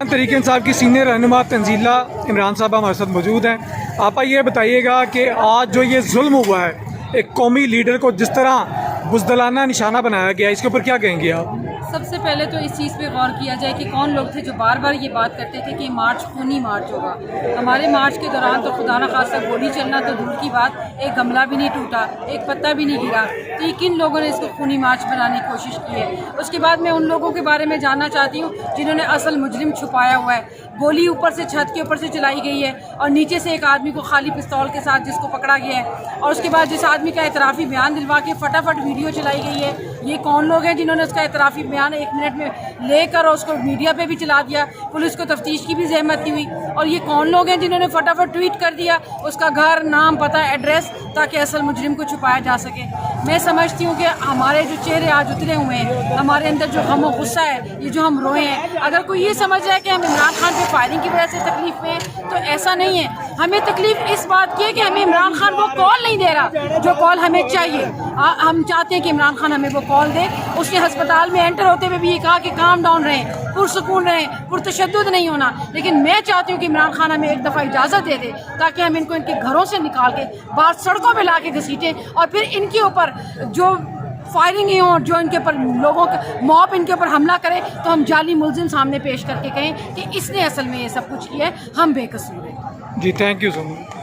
तहरीक इंसाफ की सीनियर रहनुमा तंजीला इमरान साहब हमारे साथ मौजूद हैं। आपा ये बताइएगा कि आज जो ये जुल्म हुआ है एक कौमी लीडर को जिस तरह बुज़दिलाना निशाना बनाया गया, इसके ऊपर क्या कहेंगे आप? सबसे पहले तो इस चीज़ पे गौर किया जाए कि कौन लोग थे जो बार बार ये बात करते थे कि मार्च खूनी मार्च होगा। हमारे मार्च के दौरान तो खुदा न खास्ता गोली चलना तो दूर की बात, एक गमला भी नहीं टूटा, एक पत्ता भी नहीं गिरा। तो ये किन लोगों ने इसको खूनी मार्च बनाने की कोशिश की है? उसके बाद मैं उन लोगों के बारे में जानना चाहती हूँ जिन्होंने असल मुजरिम छुपाया हुआ है। गोली ऊपर से छत के ऊपर से चलाई गई है और नीचे से एक आदमी को खाली पिस्तौल के साथ जिसको पकड़ा गया है, और उसके बाद जिस आदमी का एतराफ़ी बयान दिलवा के फटाफट वीडियो चलाई गई है। ये कौन लोग हैं जिन्होंने उसका एतराफ़ी बयान 1 मिनट में लेकर और उसको मीडिया पे भी चला दिया? पुलिस को तफ्तीश की भी जहमत नहीं हुई। और ये कौन लोग हैं जिन्होंने फटाफट ट्वीट कर दिया उसका घर, नाम, पता, एड्रेस, ताकि असल मुजरिम को छुपाया जा सके? मैं समझती हूँ कि हमारे जो चेहरे आज उतरे हुए हैं, हमारे अंदर जो गम और गुस्सा है, ये जो हम रोए हैं, अगर कोई ये समझ जाए कि हम इमरान खान पे फायरिंग की वजह से तकलीफ में हैं, तो ऐसा नहीं है। हमें तकलीफ इस बात की है कि हमें इमरान खान वो कॉल नहीं दे रहा जो कॉल हमें चाहिए। हम चाहते हैं कि इमरान खान हमें वो कॉल दे। उसने अस्पताल में एंटर होते हुए भी ये कहा कि काम डाउन रहें, पुरसुकून रहें, पुरतशद्दुद नहीं होना। लेकिन मैं चाहती हूँ कि इमरान खान हमें एक दफ़ा इजाज़त दे दे ताकि हम इनको इनके घरों से निकाल के बाहर सड़कों पे ला के घसीटें, और फिर इनके ऊपर जो फायरिंग हो और जो इनके ऊपर लोगों का मॉब इनके ऊपर हमला करे तो हम जाली मुलजिम सामने पेश करके कहें कि इसने असल में ये सब कुछ किया है, हम बेकसूर हैं। जी, थैंक यू सो मच।